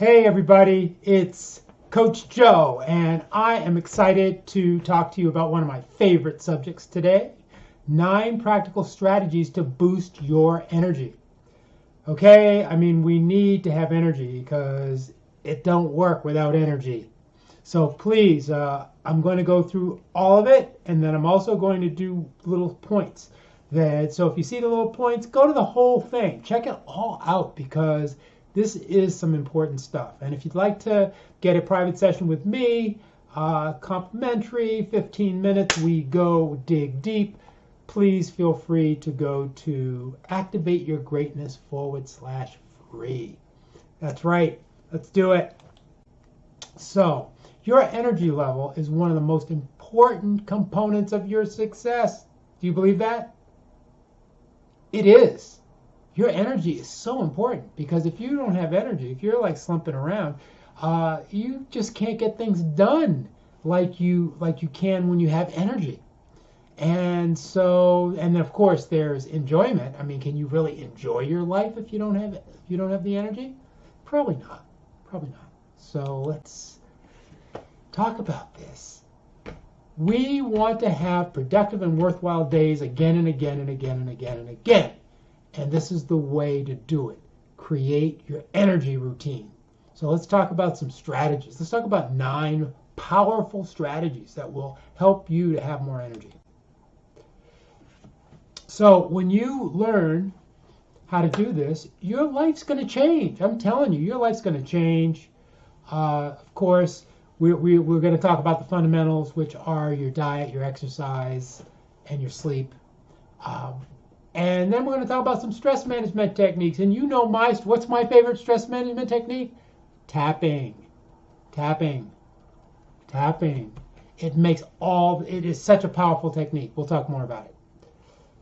Hey everybody, it's Coach Joe, and I am excited to talk to you about one of my favorite subjects today, 9 practical strategies to boost your energy. Okay, we need to have energy because it don't work without energy. So please, I'm going to go through all of it, and then I'm also going to do little points. So if you see the little points, go to the whole thing. Check it all out because this is some important stuff. And if you'd like to get a private session with me, complimentary, 15 minutes, we go dig deep. Please feel free to go to activateyourgreatness/free. That's right. Let's do it. So, your energy level is one of the most important components of your success. Do you believe that? It is. Your energy is so important because if you don't have energy, if you're like slumping around, you just can't get things done like you can when you have energy. And then of course there's enjoyment. Can you really enjoy your life if you don't have the energy? Probably not. Probably not. So let's talk about this. We want to have productive and worthwhile days again and again and again and again and again. And this is the way to do it. Create your energy routine. So let's talk about some strategies. Let's talk about 9 powerful strategies that will help you to have more energy. So when you learn how to do this, your life's going to change. I'm telling you, your life's going to change. Of course, we're going to talk about the fundamentals, which are your diet, your exercise, and your sleep. And then we're going to talk about some stress management techniques. And you know what's my favorite stress management technique? Tapping. Tapping. Tapping. It is such a powerful technique. We'll talk more about it.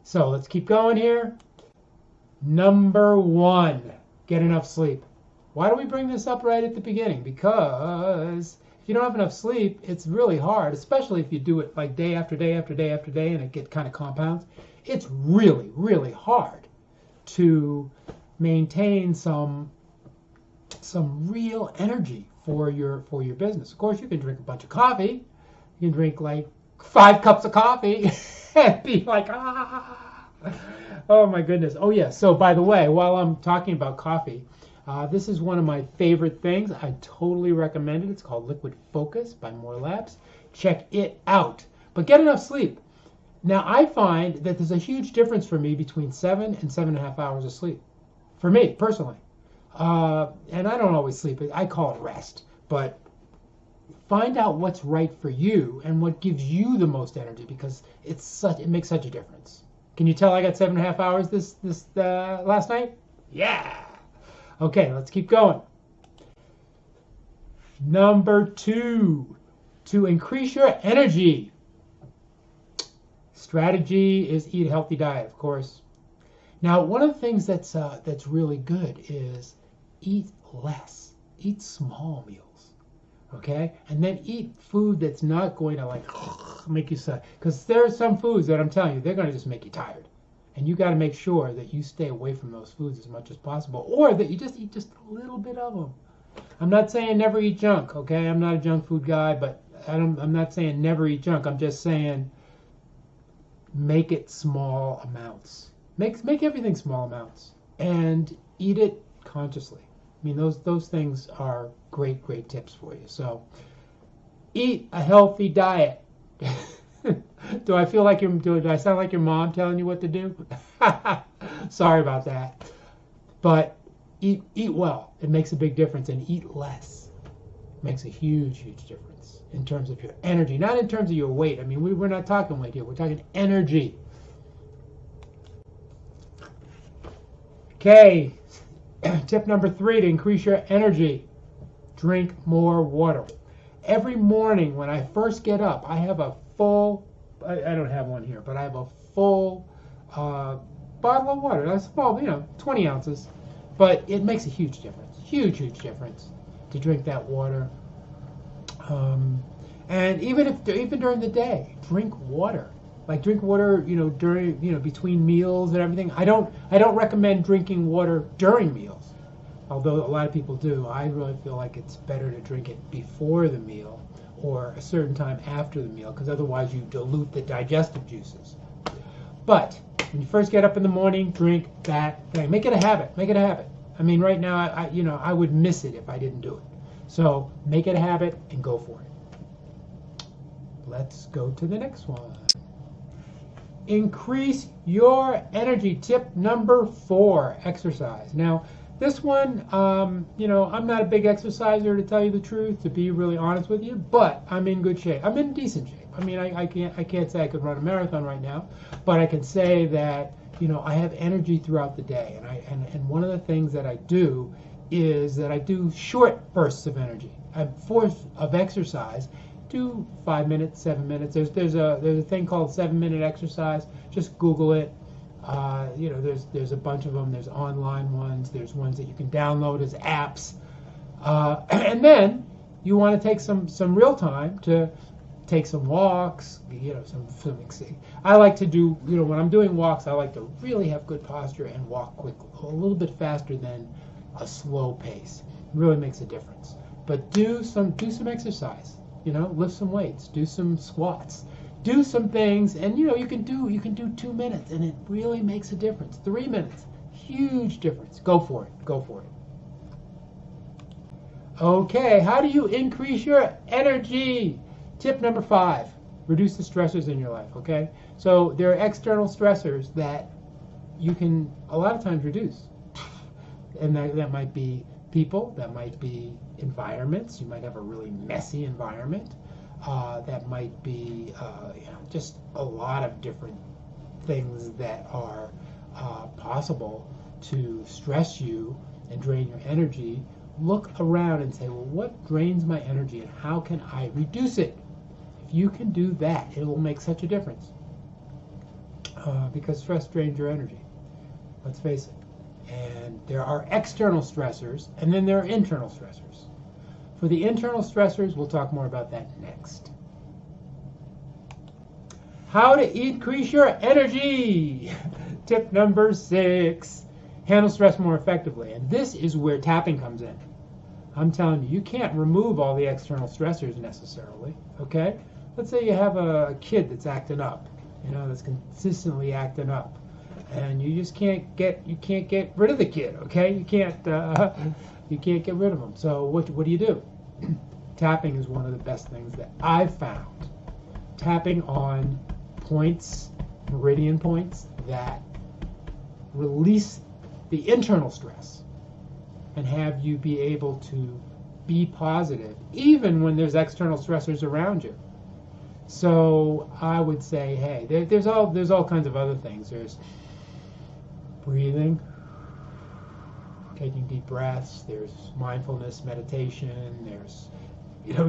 So let's keep going here. Number 1, get enough sleep. Why do we bring this up right at the beginning? Because if you don't have enough sleep, it's really hard, especially if you do it like day after day after day after day and it kind of compounds. It's really, really hard to maintain some real energy for your business. Of course, you can drink a bunch of coffee. You can drink like 5 cups of coffee and be like, oh my goodness. Oh yeah. So by the way, while I'm talking about coffee, this is one of my favorite things. I totally recommend it. It's called Liquid Focus by More Labs. Check it out. But get enough sleep. Now, I find that there's a huge difference for me between 7 and 7.5 hours of sleep. For me, personally. And I don't always sleep. I call it rest. But find out what's right for you and what gives you the most energy because it makes such a difference. Can you tell I got 7.5 hours this last night? Yeah. Okay, let's keep going. Number 2, to increase your energy. Strategy is eat a healthy diet, of course. Now, one of the things that's really good is eat less. Eat small meals, okay? And then eat food that's not going to make you sad. Because there are some foods that I'm telling you, they're going to just make you tired. And you got to make sure that you stay away from those foods as much as possible, or that you just eat just a little bit of them. I'm not saying never eat junk, okay? I'm not a junk food guy, but I'm not saying never eat junk. I'm just saying make it small amounts. Make everything small amounts and eat it consciously. Those things are great tips for you. So eat a healthy diet. Do I sound like your mom telling you what to do? Sorry about that. But eat well. It makes a big difference. And eat less. It makes a huge difference in terms of your energy, not in terms of your weight. We're not talking weight here. We're talking energy. Okay. Tip number 3 to increase your energy. Drink more water. Every morning when I first get up, I have a full, I don't have one here, but I have a full bottle of water. That's small, 20 ounces. But it makes a huge difference. Huge difference to drink that water. And even during the day, drink water. Drink water, during, between meals and everything. I don't recommend drinking water during meals. although a lot of people do, I really feel like it's better to drink it before the meal or a certain time after the meal, because otherwise you dilute the digestive juices. But when you first get up in the morning, drink that thing. Make it a habit. Make it a habit. I mean, right now, I would miss it if I didn't do it. So make it a habit and go for it. Let's go to the next one. Increase your energy. Tip number 4, exercise. Now, this one, I'm not a big exerciser, to tell you the truth, to be really honest with you, but I'm in good shape. I'm in decent shape. I mean, I can't say I could run a marathon right now, but I can say that, I have energy throughout the day. And one of the things that I do is that I do short bursts of energy. Of exercise, do 5 minutes, 7 minutes. There's a thing called 7-minute exercise. Just Google it. There's a bunch of them. There's online ones. There's ones that you can download as apps. And then you want to take some real time to take some walks. I like to do, when I'm doing walks, I like to really have good posture and walk quickly, a little bit faster than a slow pace. It really makes a difference. But do some exercise. Lift some weights. Do some squats. Do some things, and you can do 2 minutes, and it really makes a difference. 3 minutes, huge difference. Go for it. Go for it. Okay, how do you increase your energy? Tip number 5: reduce the stressors in your life. Okay, so there are external stressors that you can a lot of times reduce, and that might be people, that might be environments. You might have a really messy environment. That might be just a lot of different things that are possible to stress you and drain your energy. Look around and say, well, what drains my energy and how can I reduce it? If you can do that, it will make such a difference. Because stress drains your energy. Let's face it. And there are external stressors, and then there are internal stressors. For the internal stressors, we'll talk more about that next. How to increase your energy. Tip number 6, handle stress more effectively. And this is where tapping comes in. I'm telling you, you can't remove all the external stressors necessarily, okay? Let's say you have a kid that's acting up, that's consistently acting up. And you just can't get rid of the kid, okay? You can't get rid of them. So what do you do? Tapping is one of the best things that I've found. Tapping on points, meridian points that release the internal stress and have you be able to be positive even when there's external stressors around you. So I would say, hey, there's all kinds of other things. There's breathing, taking deep breaths, there's mindfulness, meditation, there's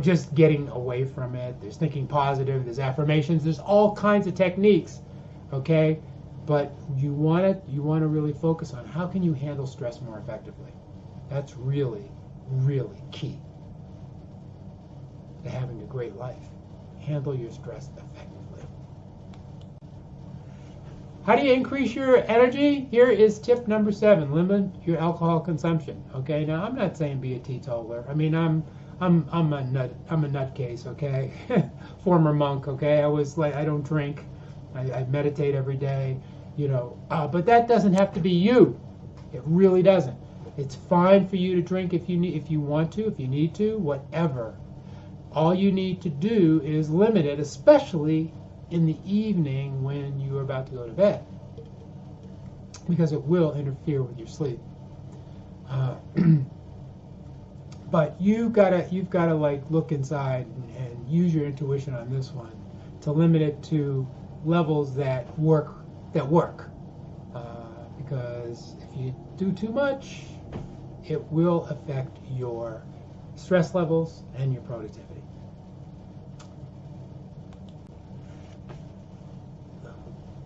just getting away from it, there's thinking positive, there's affirmations, there's all kinds of techniques, okay? But you want to really focus on how can you handle stress more effectively. That's really, really key to having a great life. Handle your stress effectively. How do you increase your energy? Here is tip number 7: limit your alcohol consumption. Okay, now I'm not saying be a teetotaler. I mean, I'm a nutcase. Okay, former monk. Okay, I don't drink. I meditate every day. But that doesn't have to be you. It really doesn't. It's fine for you to drink if you want to, if you need to, whatever. All you need to do is limit it, especially in the evening when you are about to go to bed, because it will interfere with your sleep. But you've got to like look inside and use your intuition on this one to limit it to levels that work. Because if you do too much, it will affect your stress levels and your productivity.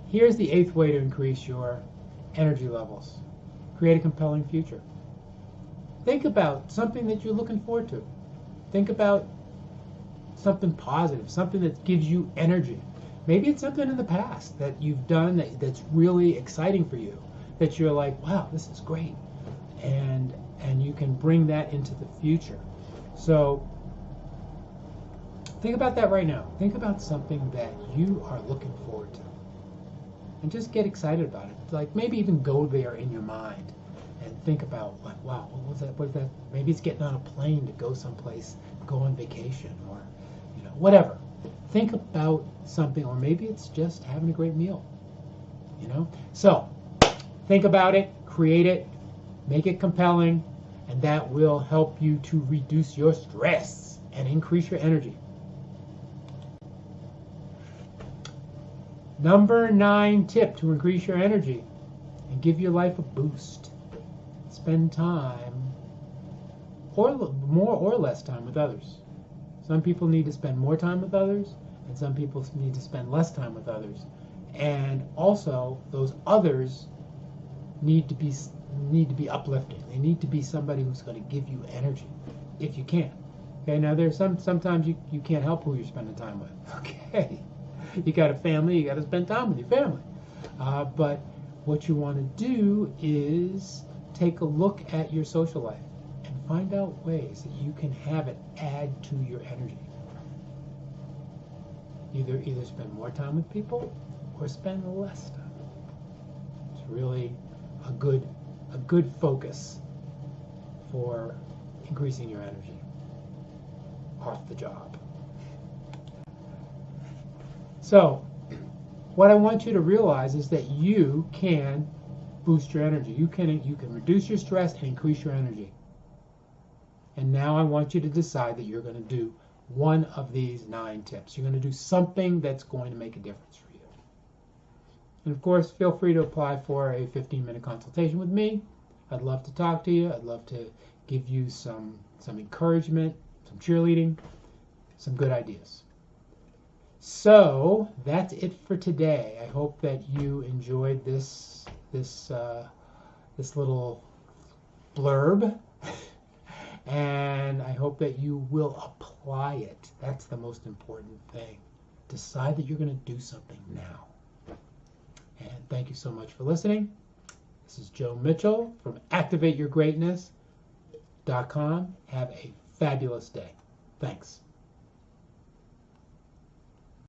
Here's the 8th way to increase your energy levels. Create a compelling future. Think about something that you're looking forward to. Think about something positive, something that gives you energy. Maybe it's something in the past that you've done that's really exciting for you, that you're like, wow, this is great. And and you can bring that into the future. So think about that right now. Think about something that you are looking forward to, and just get excited about it. Like maybe even go there in your mind and think about, like, wow, what was that? What is that? Maybe it's getting on a plane to go someplace, go on vacation, or whatever. Think about something, or maybe it's just having a great meal. So think about it, create it, make it compelling, and that will help you to reduce your stress and increase your energy. Number 9 tip to increase your energy and give your life a boost. Spend time, or more or less time, with others. Some people need to spend more time with others, and some people need to spend less time with others. And also, those others need to be uplifting. They need to be somebody who's going to give you energy, if you can. Okay. Now there's sometimes you can't help who you're spending time with. Okay. You got a family. You got to spend time with your family. But what you want to do is take a look at your social life and find out ways that you can have it add to your energy. Either spend more time with people or spend less time. It's really a good focus for increasing your energy off the job. So, what I want you to realize is that you can boost your energy. You can reduce your stress and increase your energy. And now I want you to decide that you're going to do one of these 9 tips. You're going to do something that's going to make a difference for you. And of course, feel free to apply for a 15-minute consultation with me. I'd love to talk to you. I'd love to give you some encouragement, some cheerleading, some good ideas. So that's it for today. I hope that you enjoyed this little blurb, and I hope that you will apply it. That's the most important thing. Decide that you're going to do something now. And thank you so much for listening. This is Joe Mitchell from ActivateYourGreatness.com. Have a fabulous day. Thanks.